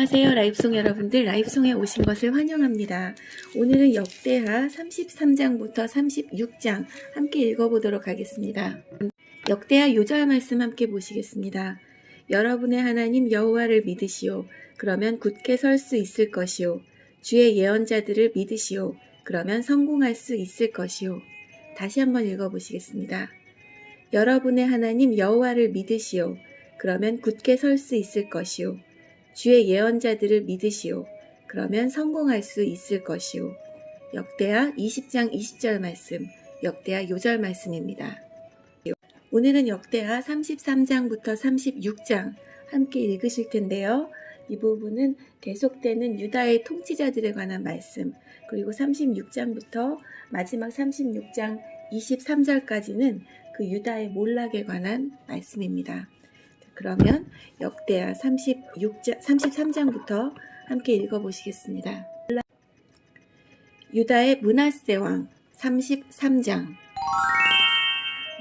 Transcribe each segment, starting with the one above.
안녕하세요. 라이브송 여러분들, 라이브송에 오신 것을 환영합니다. 오늘은 역대하 33장부터 36장 함께 읽어보도록 하겠습니다. 역대하 요절 말씀 함께 보시겠습니다. 여러분의 하나님 여호와를 믿으시오. 그러면 굳게 설 수 있을 것이오. 주의 예언자들을 믿으시오. 그러면 성공할 수 있을 것이오. 다시 한번 읽어보시겠습니다. 여러분의 하나님 여호와를 믿으시오. 그러면 굳게 설 수 있을 것이오. 주의 예언자들을 믿으시오. 그러면 성공할 수 있을 것이오. 역대하 20장 20절 말씀, 역대하 요절 말씀입니다. 오늘은 역대하 33장부터 36장 함께 읽으실 텐데요. 이 부분은 계속되는 유다의 통치자들에 관한 말씀, 그리고 36장부터 마지막 36장 23절까지는 그 유다의 몰락에 관한 말씀입니다. 그러면 역대하 33장부터 함께 읽어보시겠습니다. 유다의 므낫세 왕 33장.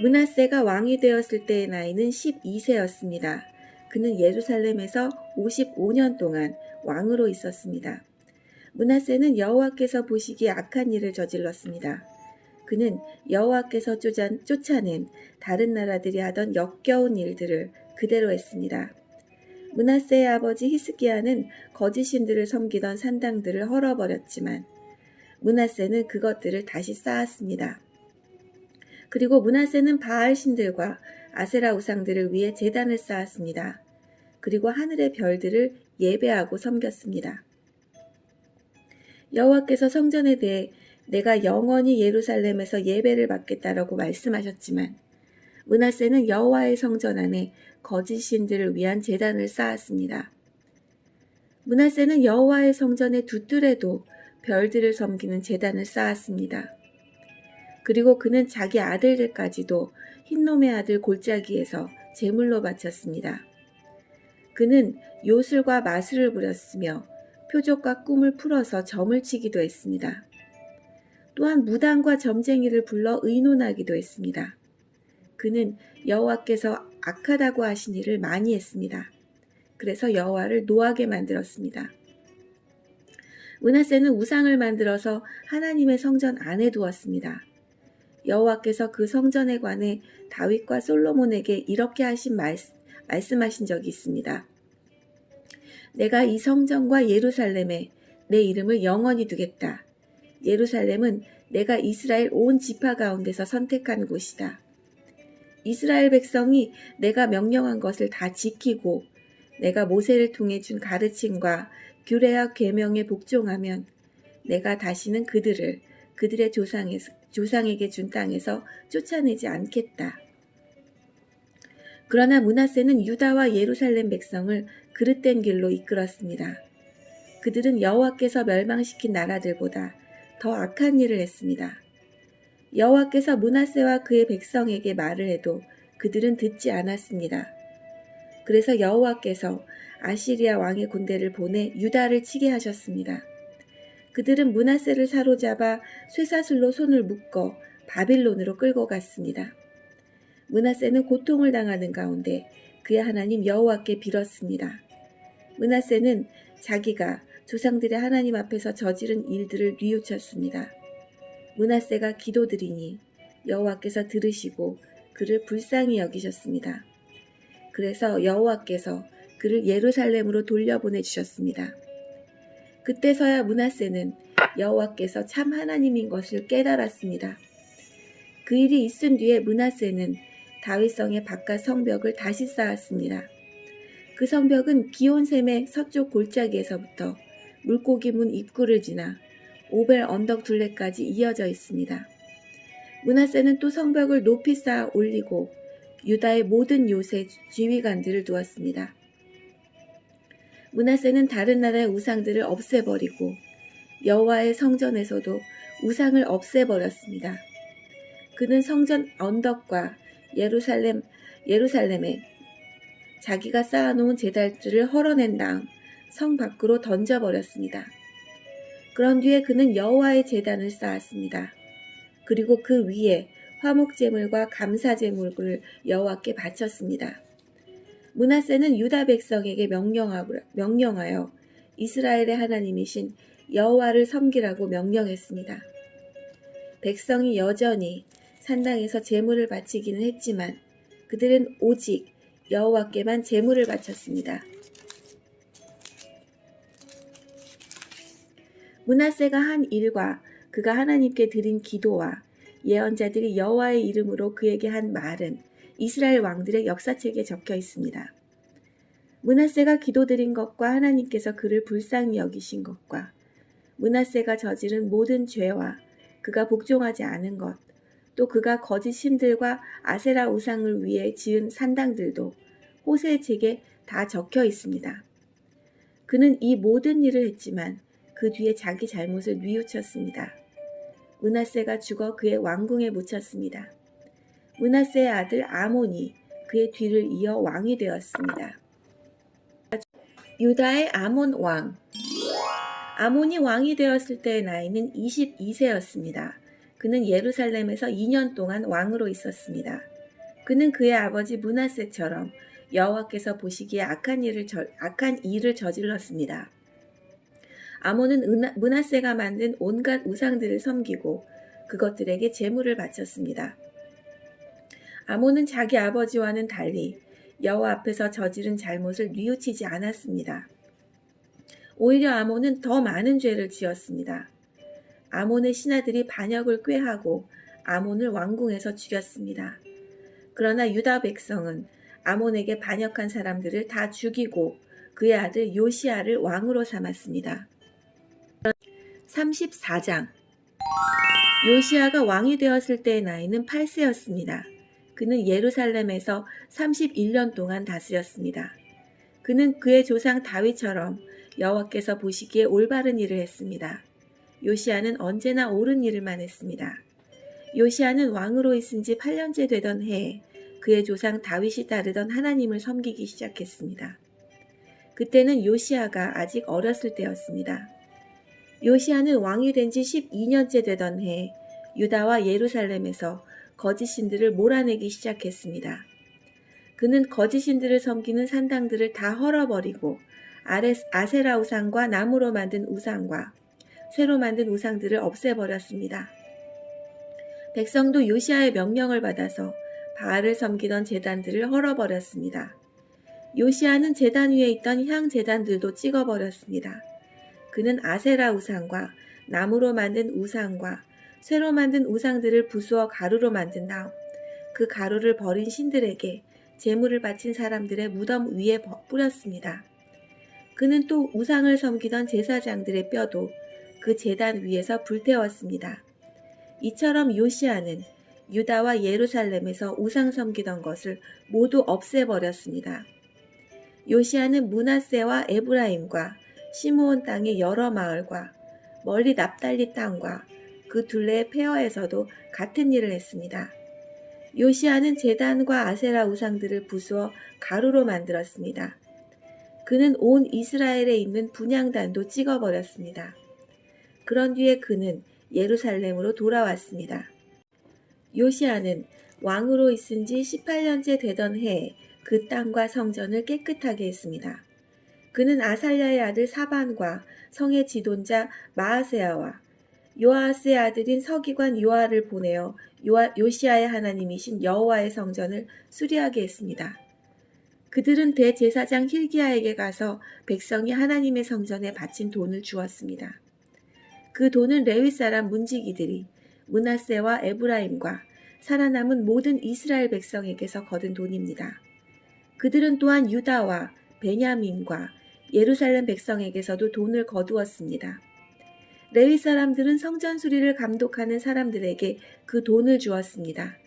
므낫세가 왕이 되었을 때의 나이는 12세였습니다. 그는 예루살렘에서 55년 동안 왕으로 있었습니다. 므낫세는 여호와께서 보시기에 악한 일을 저질렀습니다. 그는 여호와께서 쫓아낸 다른 나라들이 하던 역겨운 일들을 그대로 했습니다. 므낫세의 아버지 히스기야는 거짓 신들을 섬기던 산당들을 헐어버렸지만 므낫세는 그것들을 다시 쌓았습니다. 그리고 므낫세는 바알 신들과 아세라 우상들을 위해 제단을 쌓았습니다. 그리고 하늘의 별들을 예배하고 섬겼습니다. 여호와께서 성전에 대해 내가 영원히 예루살렘에서 예배를 받겠다라고 말씀하셨지만 므낫세는 여호와의 성전 안에 거짓 신들을 위한 제단을 쌓았습니다. 므낫세는 여호와의 성전의 두 뜰에도 별들을 섬기는 제단을 쌓았습니다. 그리고 그는 자기 아들들까지도 흰놈의 아들 골짜기에서 제물로 바쳤습니다. 그는 요술과 마술을 부렸으며 표적과 꿈을 풀어서 점을 치기도 했습니다. 또한 무당과 점쟁이를 불러 의논하기도 했습니다. 그는 여호와께서 악하다고 하신 일을 많이 했습니다. 그래서 여호와를 노하게 만들었습니다. 므낫세는 우상을 만들어서 하나님의 성전 안에 두었습니다. 여호와께서 그 성전에 관해 다윗과 솔로몬에게 이렇게 말씀하신 적이 있습니다. 내가 이 성전과 예루살렘에 내 이름을 영원히 두겠다. 예루살렘은 내가 이스라엘 온 지파 가운데서 선택한 곳이다. 이스라엘 백성이 내가 명령한 것을 다 지키고 내가 모세를 통해 준 가르침과 규례와 계명에 복종하면 내가 다시는 그들을 그들의 조상에게 준 땅에서 쫓아내지 않겠다. 그러나 므낫세는 유다와 예루살렘 백성을 그릇된 길로 이끌었습니다. 그들은 여호와께서 멸망시킨 나라들보다 더 악한 일을 했습니다. 여호와께서 므낫세와 그의 백성에게 말을 해도 그들은 듣지 않았습니다. 그래서 여호와께서 아시리아 왕의 군대를 보내 유다를 치게 하셨습니다. 그들은 므낫세를 사로잡아 쇠사슬로 손을 묶어 바빌론으로 끌고 갔습니다. 므낫세는 고통을 당하는 가운데 그의 하나님 여호와께 빌었습니다. 므낫세는 자기가 조상들의 하나님 앞에서 저지른 일들을 뉘우쳤습니다. 므낫세가 기도드리니 여호와께서 들으시고 그를 불쌍히 여기셨습니다. 그래서 여호와께서 그를 예루살렘으로 돌려보내 주셨습니다. 그때서야 므낫세는 여호와께서 참 하나님인 것을 깨달았습니다. 그 일이 있은 뒤에 므낫세는 다윗성의 바깥 성벽을 다시 쌓았습니다. 그 성벽은 기온샘의 서쪽 골짜기에서부터 물고기 문 입구를 지나 오벨 언덕 둘레까지 이어져 있습니다. 므낫세는 또 성벽을 높이 쌓아 올리고 유다의 모든 요새 지휘관들을 두었습니다. 므낫세는 다른 나라의 우상들을 없애버리고 여호와의 성전에서도 우상을 없애버렸습니다. 그는 성전 언덕과 예루살렘에 자기가 쌓아놓은 제단들을 헐어낸 다음 성 밖으로 던져버렸습니다. 그런 뒤에 그는 여호와의 제단을 쌓았습니다. 그리고 그 위에 화목제물과 감사제물을 여호와께 바쳤습니다. 므낫세는 유다 백성에게 명령하여 이스라엘의 하나님이신 여호와를 섬기라고 명령했습니다. 백성이 여전히 산당에서 제물을 바치기는 했지만 그들은 오직 여호와께만 제물을 바쳤습니다. 므낫세가 한 일과 그가 하나님께 드린 기도와 예언자들이 여호와의 이름으로 그에게 한 말은 이스라엘 왕들의 역사책에 적혀 있습니다. 므낫세가 기도드린 것과 하나님께서 그를 불쌍히 여기신 것과 므낫세가 저지른 모든 죄와 그가 복종하지 않은 것, 또 그가 거짓 신들과 아세라 우상을 위해 지은 산당들도 호세의 책에 다 적혀 있습니다. 그는 이 모든 일을 했지만 그 뒤에 자기 잘못을 뉘우쳤습니다. 므낫세가 죽어 그의 왕궁에 묻혔습니다. 므낫세의 아들 아몬이 그의 뒤를 이어 왕이 되었습니다. 유다의 아몬 왕. 아몬이 왕이 되었을 때의 나이는 22세였습니다. 그는 예루살렘에서 2년 동안 왕으로 있었습니다. 그는 그의 아버지 므낫세처럼 여호와께서 보시기에 악한 일을 저질렀습니다. 아몬은 므낫세가 만든 온갖 우상들을 섬기고 그것들에게 제물을 바쳤습니다. 아몬은 자기 아버지와는 달리 여호와 앞에서 저지른 잘못을 뉘우치지 않았습니다. 오히려 아몬은 더 많은 죄를 지었습니다. 아몬의 신하들이 반역을 꾀하고 아몬을 왕궁에서 죽였습니다. 그러나 유다 백성은 아몬에게 반역한 사람들을 다 죽이고 그의 아들 요시야를 왕으로 삼았습니다. 34장. 요시야가 왕이 되었을 때의 나이는 8세였습니다. 그는 예루살렘에서 31년 동안 다스렸습니다. 그는 그의 조상 다윗처럼 여호와께서 보시기에 올바른 일을 했습니다. 요시야는 언제나 옳은 일을만 했습니다. 요시야는 왕으로 있은 지 8년째 되던 해에 그의 조상 다윗이 따르던 하나님을 섬기기 시작했습니다. 그때는 요시야가 아직 어렸을 때였습니다. 요시야는 왕이 된 지 12년째 되던 해에 유다와 예루살렘에서 거짓 신들을 몰아내기 시작했습니다. 그는 거짓 신들을 섬기는 산당들을 다 헐어버리고 아세라 우상과 나무로 만든 우상과 쇠로 만든 우상들을 없애버렸습니다. 백성도 요시야의 명령을 받아서 바알을 섬기던 제단들을 헐어버렸습니다. 요시야는 제단 위에 있던 향 제단들도 찍어버렸습니다. 그는 아세라 우상과 나무로 만든 우상과 쇠로 만든 우상들을 부수어 가루로 만든 다음 그 가루를 버린 신들에게 제물을 바친 사람들의 무덤 위에 뿌렸습니다. 그는 또 우상을 섬기던 제사장들의 뼈도 그 제단 위에서 불태웠습니다. 이처럼 요시야는 유다와 예루살렘에서 우상 섬기던 것을 모두 없애버렸습니다. 요시야는 므낫세와 에브라임과 시므온 땅의 여러 마을과 멀리 납달리 땅과 그 둘레의 페어에서도 같은 일을 했습니다. 요시야는 제단과 아세라 우상들을 부수어 가루로 만들었습니다. 그는 온 이스라엘에 있는 분향단도 찍어버렸습니다. 그런 뒤에 그는 예루살렘으로 돌아왔습니다. 요시야는 왕으로 있은 지 18년째 되던 해에 그 땅과 성전을 깨끗하게 했습니다. 그는 아살랴의 아들 사반과 성의 지도자 마아세야와 요아스의 아들인 서기관 요아를 보내어 요시야의 하나님이신 여호와의 성전을 수리하게 했습니다. 그들은 대제사장 힐기야에게 가서 백성이 하나님의 성전에 바친 돈을 주었습니다. 그 돈은 레위 사람 문지기들이 므낫세와 에브라임과 살아남은 모든 이스라엘 백성에게서 거둔 돈입니다. 그들은 또한 유다와 베냐민과 예루살렘 백성에게서도 돈을 거두었습니다. 레위 사람들은 성전 수리를 감독하는 사람들에게 그 돈을 주었습니다.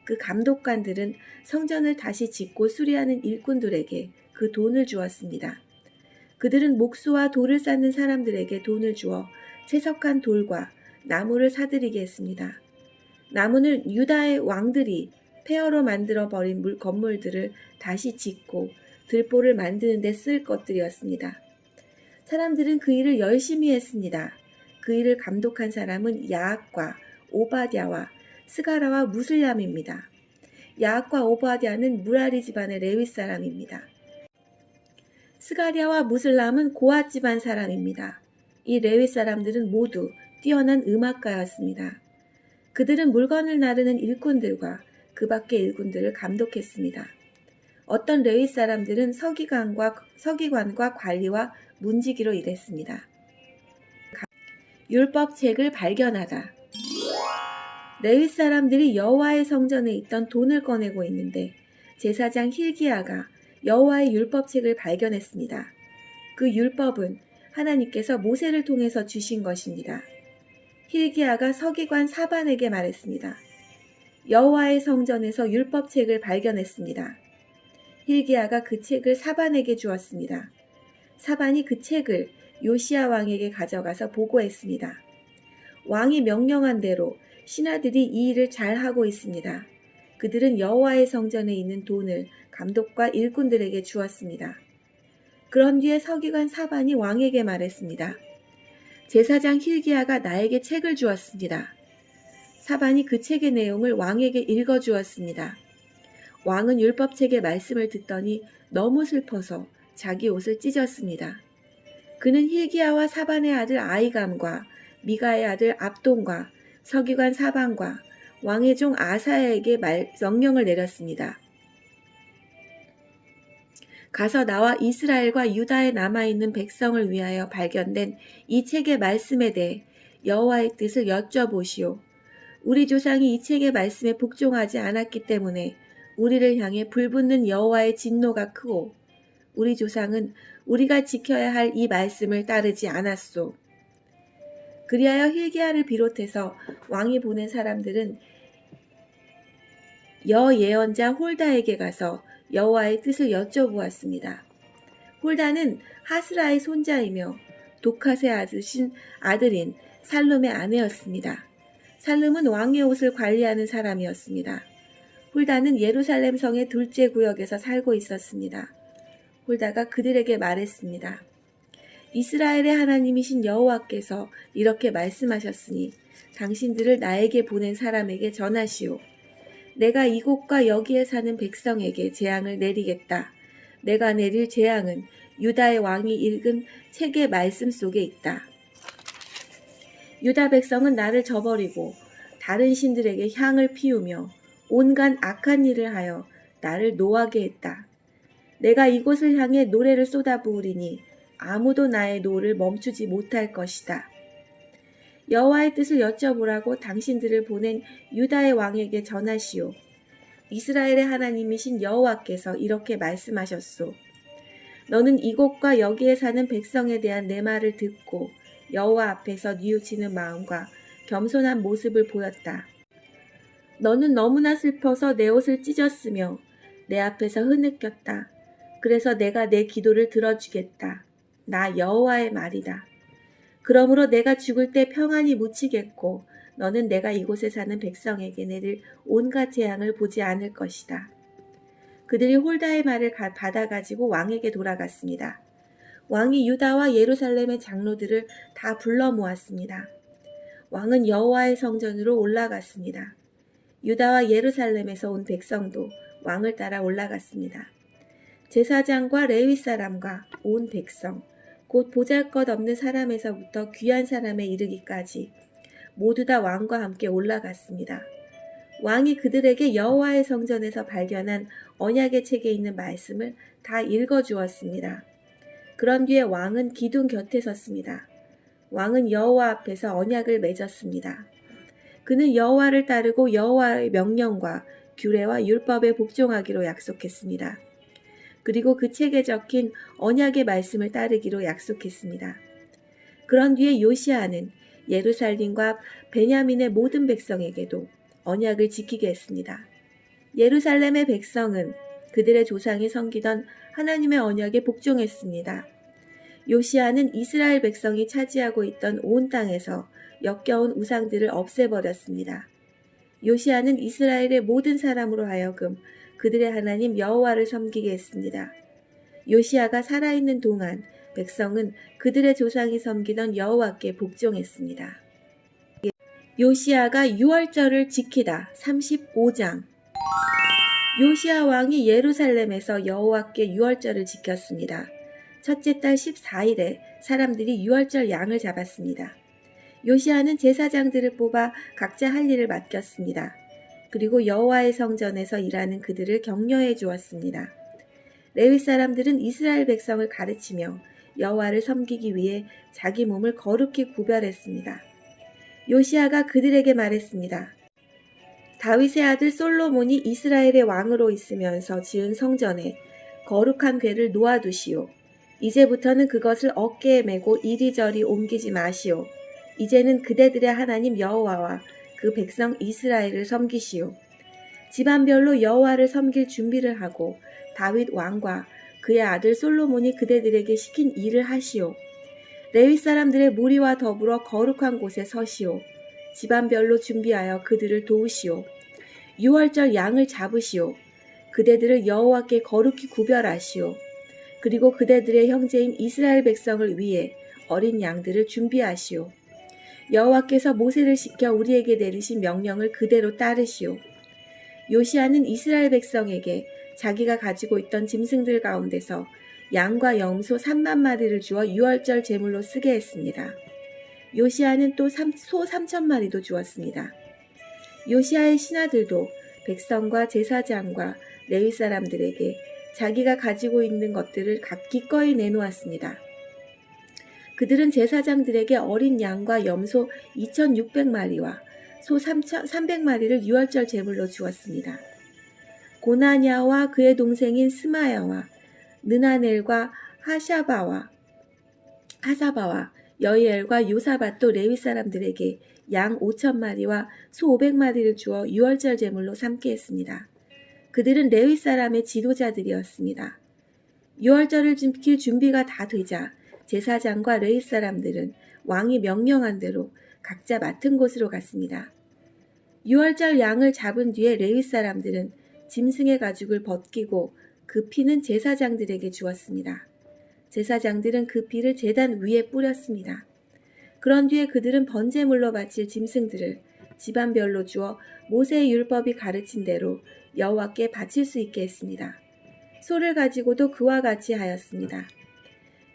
그 감독관들은 성전을 다시 짓고 수리하는 일꾼들에게 그 돈을 주었습니다. 그들은 목수와 돌을 쌓는 사람들에게 돈을 주어 채석한 돌과 나무를 사들이게 했습니다. 나무는 유다의 왕들이 폐허로 만들어 버린 건물들을 다시 짓고 들보를 만드는 데 쓸 것들이었습니다. 사람들은 그 일을 열심히 했습니다. 그 일을 감독한 사람은 야악과 오바댜와 스가라와 무슬람입니다. 야악과 오바댜는 무라리 집안의 레위 사람입니다. 스가랴와 무슬람은 고앗 집안 사람입니다. 이 레위 사람들은 모두 뛰어난 음악가였습니다. 그들은 물건을 나르는 일꾼들과 그 밖의 일꾼들을 감독했습니다. 어떤 레위 사람들은 서기관과 관리와 문지기로 일했습니다. 율법책을 발견하다. 레위 사람들이 여호와의 성전에 있던 돈을 꺼내고 있는데 제사장 힐기야가 여호와의 율법책을 발견했습니다. 그 율법은 하나님께서 모세를 통해서 주신 것입니다. 힐기야가 서기관 사반에게 말했습니다. 여호와의 성전에서 율법책을 발견했습니다. 힐기야가 그 책을 사반에게 주었습니다. 사반이 그 책을 요시야 왕에게 가져가서 보고했습니다. 왕이 명령한 대로 신하들이 이 일을 잘하고 있습니다. 그들은 여호와의 성전에 있는 돈을 감독과 일꾼들에게 주었습니다. 그런 뒤에 서기관 사반이 왕에게 말했습니다. 제사장 힐기야가 나에게 책을 주었습니다. 사반이 그 책의 내용을 왕에게 읽어주었습니다. 왕은 율법책의 말씀을 듣더니 너무 슬퍼서 자기 옷을 찢었습니다. 그는 힐기야와 사반의 아들 아이감과 미가의 아들 압돈과 서기관 사반과 왕의 종 아사야에게 명령을 내렸습니다. 가서 나와 이스라엘과 유다에 남아있는 백성을 위하여 발견된 이 책의 말씀에 대해 여호와의 뜻을 여쭤보시오. 우리 조상이 이 책의 말씀에 복종하지 않았기 때문에 우리를 향해 불붙는 여호와의 진노가 크고 우리 조상은 우리가 지켜야 할 이 말씀을 따르지 않았소. 그리하여 힐기야를 비롯해서 왕이 보낸 사람들은 여예언자 홀다에게 가서 여호와의 뜻을 여쭤보았습니다. 홀다는 하스라의 손자이며 도카세 아들인 살룸의 아내였습니다. 살룸은 왕의 옷을 관리하는 사람이었습니다. 홀다는 예루살렘 성의 둘째 구역에서 살고 있었습니다. 홀다가 그들에게 말했습니다. 이스라엘의 하나님이신 여호와께서 이렇게 말씀하셨으니 당신들을 나에게 보낸 사람에게 전하시오. 내가 이곳과 여기에 사는 백성에게 재앙을 내리겠다. 내가 내릴 재앙은 유다의 왕이 읽은 책의 말씀 속에 있다. 유다 백성은 나를 저버리고 다른 신들에게 향을 피우며 온갖 악한 일을 하여 나를 노하게 했다. 내가 이곳을 향해 노래를 쏟아부으리니 아무도 나의 노를 멈추지 못할 것이다. 여호와의 뜻을 여쭤보라고 당신들을 보낸 유다의 왕에게 전하시오. 이스라엘의 하나님이신 여호와께서 이렇게 말씀하셨소. 너는 이곳과 여기에 사는 백성에 대한 내 말을 듣고 여호와 앞에서 뉘우치는 마음과 겸손한 모습을 보였다. 너는 너무나 슬퍼서 내 옷을 찢었으며 내 앞에서 흐느꼈다. 그래서 내가 내 기도를 들어주겠다. 나 여호와의 말이다. 그러므로 내가 죽을 때 평안히 묻히겠고 너는 내가 이곳에 사는 백성에게 내릴 온갖 재앙을 보지 않을 것이다. 그들이 홀다의 말을 받아가지고 왕에게 돌아갔습니다. 왕이 유다와 예루살렘의 장로들을 다 불러 모았습니다. 왕은 여호와의 성전으로 올라갔습니다. 유다와 예루살렘에서 온 백성도 왕을 따라 올라갔습니다. 제사장과 레위 사람과 온 백성, 곧 보잘것없는 사람에서부터 귀한 사람에 이르기까지 모두 다 왕과 함께 올라갔습니다. 왕이 그들에게 여호와의 성전에서 발견한 언약의 책에 있는 말씀을 다 읽어주었습니다. 그런 뒤에 왕은 기둥 곁에 섰습니다. 왕은 여호와 앞에서 언약을 맺었습니다. 그는 여호와를 따르고 여호와의 명령과 규례와 율법에 복종하기로 약속했습니다. 그리고 그 책에 적힌 언약의 말씀을 따르기로 약속했습니다. 그런 뒤에 요시아는 예루살렘과 베냐민의 모든 백성에게도 언약을 지키게 했습니다. 예루살렘의 백성은 그들의 조상이 섬기던 하나님의 언약에 복종했습니다. 요시아는 이스라엘 백성이 차지하고 있던 온 땅에서 역겨운 우상들을 없애버렸습니다. 요시아는 이스라엘의 모든 사람으로 하여금 그들의 하나님 여호와를 섬기게 했습니다. 요시아가 살아있는 동안 백성은 그들의 조상이 섬기던 여호와께 복종했습니다. 요시아가 유월절을 지키다 35장. 요시아 왕이 예루살렘에서 여호와께 유월절을 지켰습니다. 첫째 달 14일에 사람들이 유월절 양을 잡았습니다. 요시아는 제사장들을 뽑아 각자 할 일을 맡겼습니다. 그리고 여호와의 성전에서 일하는 그들을 격려해 주었습니다. 레위 사람들은 이스라엘 백성을 가르치며 여호와를 섬기기 위해 자기 몸을 거룩히 구별했습니다. 요시아가 그들에게 말했습니다. 다윗의 아들 솔로몬이 이스라엘의 왕으로 있으면서 지은 성전에 거룩한 궤를 놓아두시오. 이제부터는 그것을 어깨에 메고 이리저리 옮기지 마시오. 이제는 그대들의 하나님 여호와와 그 백성 이스라엘을 섬기시오. 집안별로 여호와를 섬길 준비를 하고 다윗 왕과 그의 아들 솔로몬이 그대들에게 시킨 일을 하시오. 레위 사람들의 무리와 더불어 거룩한 곳에 서시오. 집안별로 준비하여 그들을 도우시오. 유월절 양을 잡으시오. 그대들을 여호와께 거룩히 구별하시오. 그리고 그대들의 형제인 이스라엘 백성을 위해 어린 양들을 준비하시오. 여호와께서 모세를 시켜 우리에게 내리신 명령을 그대로 따르시오. 요시아는 이스라엘 백성에게 자기가 가지고 있던 짐승들 가운데서 양과 염소 3만 마리를 주어 유월절 제물로 쓰게 했습니다. 요시아는 또 소 3천 마리도 주었습니다. 요시아의 신하들도 백성과 제사장과 레위 사람들에게 자기가 가지고 있는 것들을 기꺼이 내놓았습니다. 그들은 제사장들에게 어린 양과 염소 2,600마리와 소 300마리를 유월절 제물로 주었습니다. 고나냐와 그의 동생인 스마야와 느나넬과 하사바와 여이엘과 요사밧도 레위 사람들에게 양 5,000마리와 소 500마리를 주어 유월절 제물로 삼게 했습니다. 그들은 레위 사람의 지도자들이었습니다. 유월절을 지킬 준비가 다 되자 제사장과 레위 사람들은 왕이 명령한 대로 각자 맡은 곳으로 갔습니다. 유월절 양을 잡은 뒤에 레위 사람들은 짐승의 가죽을 벗기고 그 피는 제사장들에게 주었습니다. 제사장들은 그 피를 제단 위에 뿌렸습니다. 그런 뒤에 그들은 번제물로 바칠 짐승들을 집안별로 주어 모세의 율법이 가르친 대로 여호와께 바칠 수 있게 했습니다. 소를 가지고도 그와 같이 하였습니다.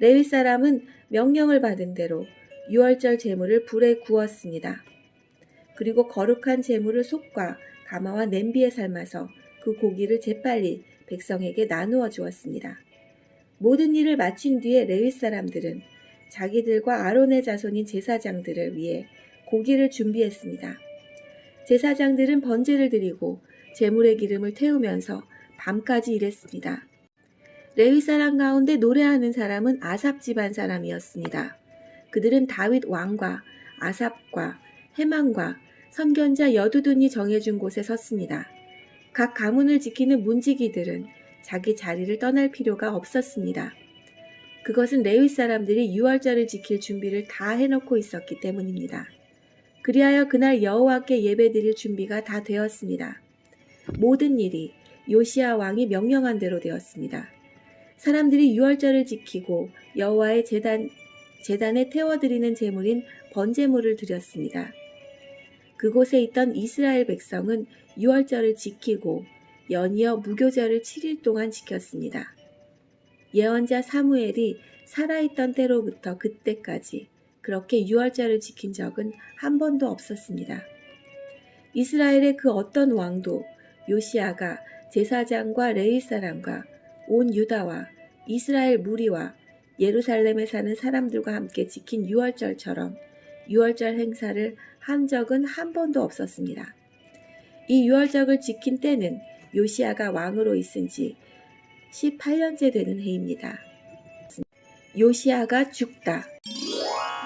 레위 사람은 명령을 받은 대로 유월절 제물을 불에 구웠습니다. 그리고 거룩한 제물을 솥과 가마와 냄비에 삶아서 그 고기를 재빨리 백성에게 나누어 주었습니다. 모든 일을 마친 뒤에 레위 사람들은 자기들과 아론의 자손인 제사장들을 위해 고기를 준비했습니다. 제사장들은 번제를 드리고 제물의 기름을 태우면서 밤까지 일했습니다. 레위 사람 가운데 노래하는 사람은 아삽 집안 사람이었습니다. 그들은 다윗 왕과 아삽과 헤만과 선견자 여두둔이 정해준 곳에 섰습니다. 각 가문을 지키는 문지기들은 자기 자리를 떠날 필요가 없었습니다. 그것은 레위 사람들이 유월절을 지킬 준비를 다 해놓고 있었기 때문입니다. 그리하여 그날 여호와께 예배드릴 준비가 다 되었습니다. 모든 일이 요시야 왕이 명령한 대로 되었습니다. 사람들이 유월절을 지키고 여호와의 제단에 태워드리는 제물인 번제물을 드렸습니다. 그곳에 있던 이스라엘 백성은 유월절을 지키고 연이어 무교절을 7일 동안 지켰습니다. 예언자 사무엘이 살아있던 때로부터 그때까지 그렇게 유월절을 지킨 적은 한 번도 없었습니다. 이스라엘의 그 어떤 왕도 요시아가 제사장과 레위 사람과 온 유다와 이스라엘 무리와 예루살렘에 사는 사람들과 함께 지킨 유월절처럼 유월절 행사를 한 적은 한 번도 없었습니다. 이 유월절을 지킨 때는 요시아가 왕으로 있은 지 18년째 되는 해입니다. 요시아가 죽다.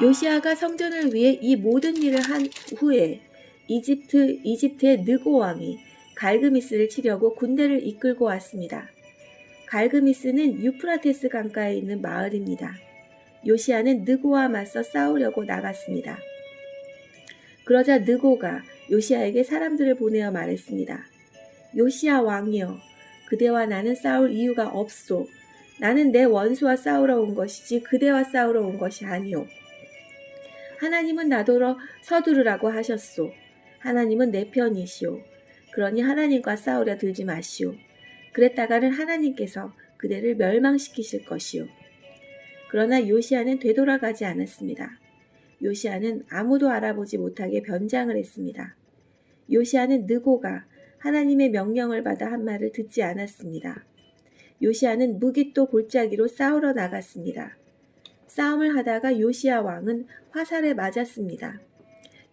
요시아가 성전을 위해 이 모든 일을 한 후에 이집트의 느고 왕이 갈그미스를 치려고 군대를 이끌고 왔습니다. 갈그미스는 유프라테스 강가에 있는 마을입니다. 요시아는 느고와 맞서 싸우려고 나갔습니다. 그러자 느고가 요시아에게 사람들을 보내어 말했습니다. 요시아 왕이여, 그대와 나는 싸울 이유가 없소. 나는 내 원수와 싸우러 온 것이지 그대와 싸우러 온 것이 아니오. 하나님은 나더러 서두르라고 하셨소. 하나님은 내 편이시오. 그러니 하나님과 싸우려 들지 마시오. 그랬다가는 하나님께서 그대를 멸망시키실 것이오. 그러나 요시야는 되돌아가지 않았습니다. 요시야는 아무도 알아보지 못하게 변장을 했습니다. 요시야는 느고가 하나님의 명령을 받아 한 말을 듣지 않았습니다. 요시야는 무기또 골짜기로 싸우러 나갔습니다. 싸움을 하다가 요시야 왕은 화살에 맞았습니다.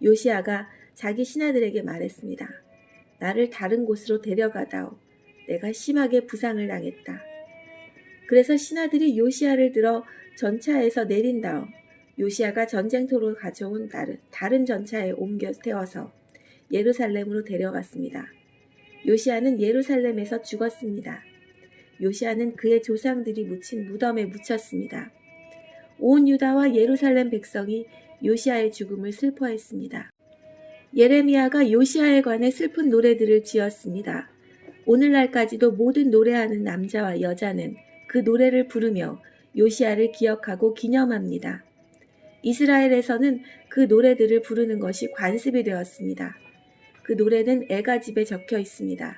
요시야가 자기 신하들에게 말했습니다. 나를 다른 곳으로 데려가다오. 내가 심하게 부상을 당했다. 그래서 신하들이 요시야를 들어 전차에서 내린 다음 요시야가 전쟁터로 가져온 다른 전차에 옮겨 태워서 예루살렘으로 데려갔습니다. 요시야는 예루살렘에서 죽었습니다. 요시야는 그의 조상들이 묻힌 무덤에 묻혔습니다. 온 유다와 예루살렘 백성이 요시야의 죽음을 슬퍼했습니다. 예레미야가 요시야에 관해 슬픈 노래들을 지었습니다. 오늘날까지도 모든 노래하는 남자와 여자는 그 노래를 부르며 요시야를 기억하고 기념합니다. 이스라엘에서는 그 노래들을 부르는 것이 관습이 되었습니다. 그 노래는 애가집에 적혀 있습니다.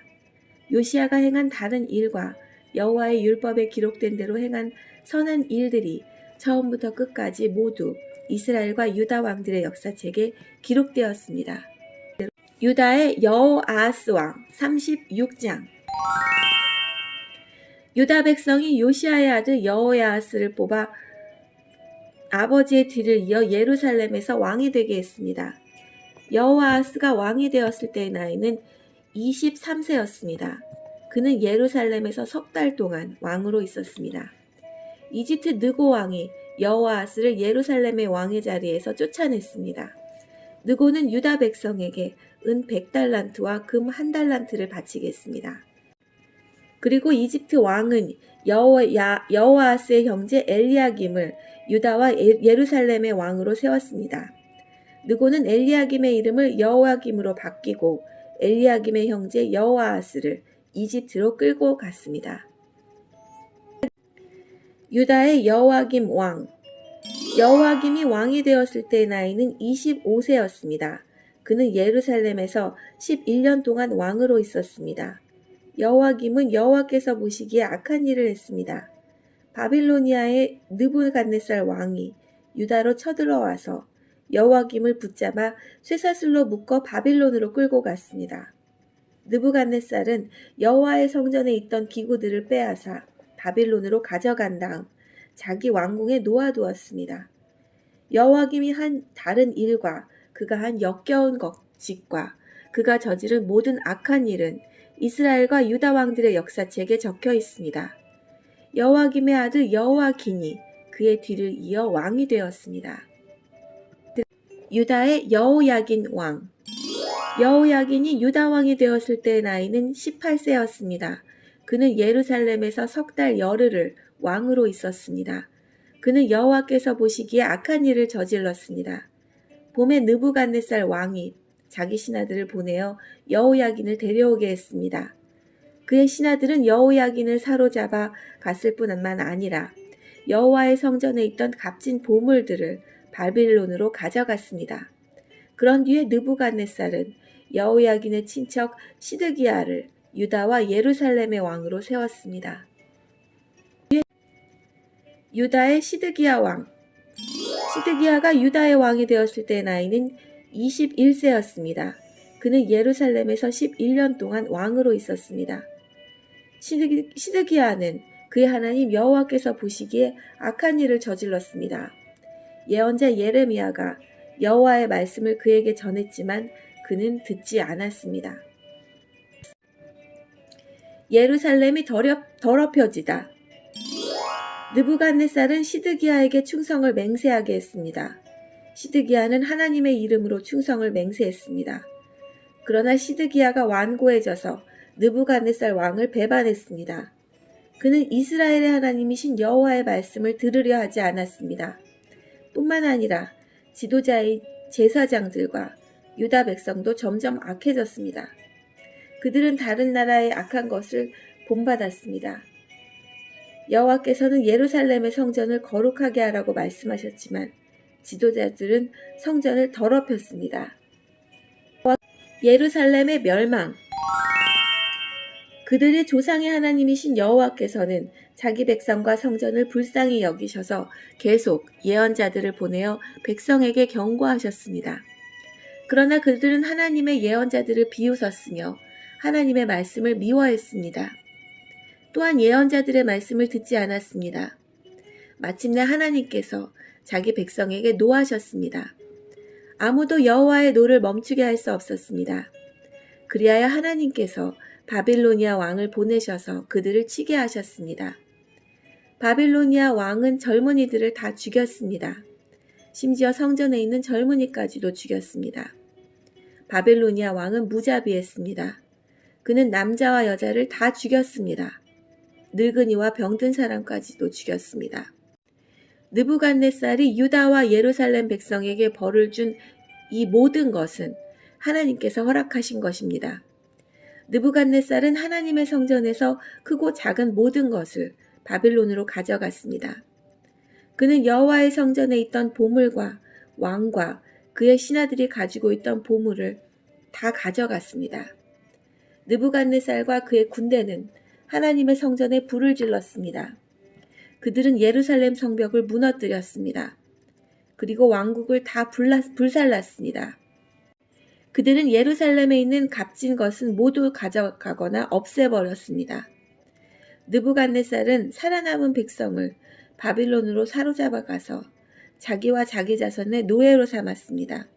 요시야가 행한 다른 일과 여호와의 율법에 기록된 대로 행한 선한 일들이 처음부터 끝까지 모두 이스라엘과 유다 왕들의 역사책에 기록되었습니다. 유다의 여호아하스 왕 36장. 유다 백성이 요시야의 아들 여호야하스를 뽑아 아버지의 뒤를 이어 예루살렘에서 왕이 되게 했습니다. 여호아하스가 왕이 되었을 때의 나이는 23세였습니다. 그는 예루살렘에서 석 달 동안 왕으로 있었습니다. 이집트 느고 왕이 여호아하스를 예루살렘의 왕의 자리에서 쫓아냈습니다. 느고는 유다 백성에게 은 100달란트와 금 1달란트를 바치겠습니다. 그리고 이집트 왕은 여호아하스의 형제 엘리야김을 유다와 예루살렘의 왕으로 세웠습니다. 느고는 엘리야김의 이름을 여호야김으로 바뀌고 엘리야김의 형제 여호아하스를 이집트로 끌고 갔습니다. 유다의 여호야김 왕. 여호야김이 왕이 되었을 때의 나이는 25세였습니다. 그는 예루살렘에서 11년 동안 왕으로 있었습니다. 여호야김은 여호와께서 보시기에 악한 일을 했습니다. 바빌로니아의 느부갓네살 왕이 유다로 쳐들어와서 여호야김을 붙잡아 쇠사슬로 묶어 바빌론으로 끌고 갔습니다. 느부갓네살은 여호와의 성전에 있던 기구들을 빼앗아 바빌론으로 가져간 다음 자기 왕궁에 놓아두었습니다. 여호야김이 한 다른 일과 그가 한 역겨운 짓과 그가 저지른 모든 악한 일은 이스라엘과 유다 왕들의 역사책에 적혀 있습니다. 여호야김의 아들 여호야긴이 그의 뒤를 이어 왕이 되었습니다. 유다의 여호야긴 왕. 여호야긴이 유다 왕이 되었을 때의 나이는 18세였습니다. 그는 예루살렘에서 석 달 열흘을 왕으로 있었습니다. 그는 여호와께서 보시기에 악한 일을 저질렀습니다. 봄에 느부갓네살 왕이 자기 신하들을 보내어 여호야긴을 데려오게 했습니다. 그의 신하들은 여호야긴을 사로잡아 갔을 뿐만 아니라 여호와의 성전에 있던 값진 보물들을 바빌론으로 가져갔습니다. 그런 뒤에 느부갓네살은 여호야긴의 친척 시드기야를 유다와 예루살렘의 왕으로 세웠습니다. 유다의 시드기야 왕. 시드기야가 유다의 왕이 되었을 때의 나이는 21세였습니다. 그는 예루살렘에서 11년 동안 왕으로 있었습니다. 시드기야는 그의 하나님 여호와께서 보시기에 악한 일을 저질렀습니다. 예언자 예레미야가 여호와의 말씀을 그에게 전했지만 그는 듣지 않았습니다. 예루살렘이 더럽혀지다. 느부갓네살은 시드기야에게 충성을 맹세하게 했습니다. 시드기야는 하나님의 이름으로 충성을 맹세했습니다. 그러나 시드기야가 완고해져서 느부갓네살 왕을 배반했습니다. 그는 이스라엘의 하나님이신 여호와의 말씀을 들으려 하지 않았습니다. 뿐만 아니라 지도자의 제사장들과 유다 백성도 점점 악해졌습니다. 그들은 다른 나라의 악한 것을 본받았습니다. 여호와께서는 예루살렘의 성전을 거룩하게 하라고 말씀하셨지만 지도자들은 성전을 더럽혔습니다. 예루살렘의 멸망. 그들의 조상의 하나님이신 여호와께서는 자기 백성과 성전을 불쌍히 여기셔서 계속 예언자들을 보내어 백성에게 경고하셨습니다. 그러나 그들은 하나님의 예언자들을 비웃었으며 하나님의 말씀을 미워했습니다. 또한 예언자들의 말씀을 듣지 않았습니다. 마침내 하나님께서 자기 백성에게 노하셨습니다. 아무도 여호와의 노를 멈추게 할 수 없었습니다. 그리하여 하나님께서 바빌로니아 왕을 보내셔서 그들을 치게 하셨습니다. 바빌로니아 왕은 젊은이들을 다 죽였습니다. 심지어 성전에 있는 젊은이까지도 죽였습니다. 바빌로니아 왕은 무자비했습니다. 그는 남자와 여자를 다 죽였습니다. 늙은이와 병든 사람까지도 죽였습니다. 느부갓네살이 유다와 예루살렘 백성에게 벌을 준 이 모든 것은 하나님께서 허락하신 것입니다. 느부갓네살은 하나님의 성전에서 크고 작은 모든 것을 바빌론으로 가져갔습니다. 그는 여호와의 성전에 있던 보물과 왕과 그의 신하들이 가지고 있던 보물을 다 가져갔습니다. 느부갓네살과 그의 군대는 하나님의 성전에 불을 질렀습니다. 그들은 예루살렘 성벽을 무너뜨렸습니다. 그리고 왕국을 다 불살랐습니다. 그들은 예루살렘에 있는 값진 것은 모두 가져가거나 없애버렸습니다. 느부갓네살은 살아남은 백성을 바빌론으로 사로잡아 가서 자기와 자기 자손의 노예로 삼았습니다.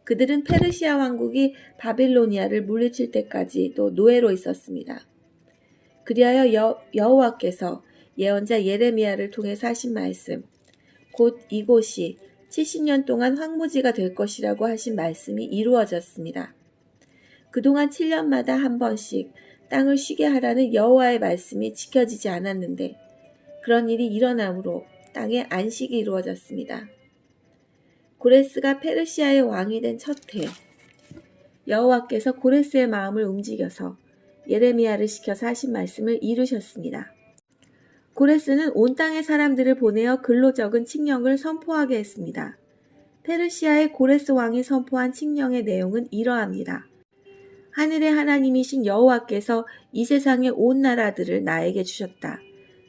그들은 페르시아 왕국이 바빌로니아를 물리칠 때까지도 노예로 있었습니다. 그리하여 여호와께서 예언자 예레미야를 통해서 하신 말씀, 곧 이곳이 70년 동안 황무지가 될 것이라고 하신 말씀이 이루어졌습니다. 그동안 7년마다 한 번씩 땅을 쉬게 하라는 여호와의 말씀이 지켜지지 않았는데 그런 일이 일어남으로 땅에 안식이 이루어졌습니다. 고레스가 페르시아의 왕이 된 첫 해, 여호와께서 고레스의 마음을 움직여서 예레미야를 시켜서 하신 말씀을 이루셨습니다. 고레스는 온 땅의 사람들을 보내어 글로 적은 칙령을 선포하게 했습니다. 페르시아의 고레스 왕이 선포한 칙령의 내용은 이러합니다. 하늘의 하나님이신 여호와께서 이 세상의 온 나라들을 나에게 주셨다.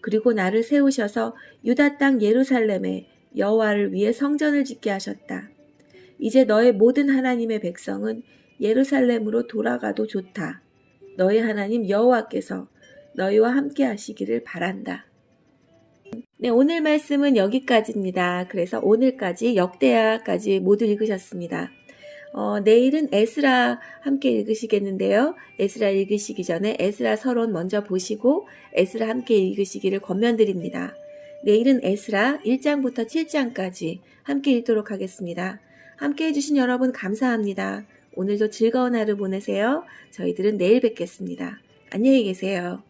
그리고 나를 세우셔서 유다 땅 예루살렘에 여호와를 위해 성전을 짓게 하셨다. 이제 너의 모든 하나님의 백성은 예루살렘으로 돌아가도 좋다. 너의 하나님 여호와께서 너희와 함께 하시기를 바란다. 네, 오늘 말씀은 여기까지입니다. 그래서 오늘까지 역대하까지 모두 읽으셨습니다. 내일은 에스라 함께 읽으시겠는데요. 에스라 읽으시기 전에 에스라 서론 먼저 보시고 에스라 함께 읽으시기를 권면드립니다. 내일은 에스라 1장부터 7장까지 함께 읽도록 하겠습니다. 함께 해주신 여러분 감사합니다. 오늘도 즐거운 하루 보내세요. 저희들은 내일 뵙겠습니다. 안녕히 계세요.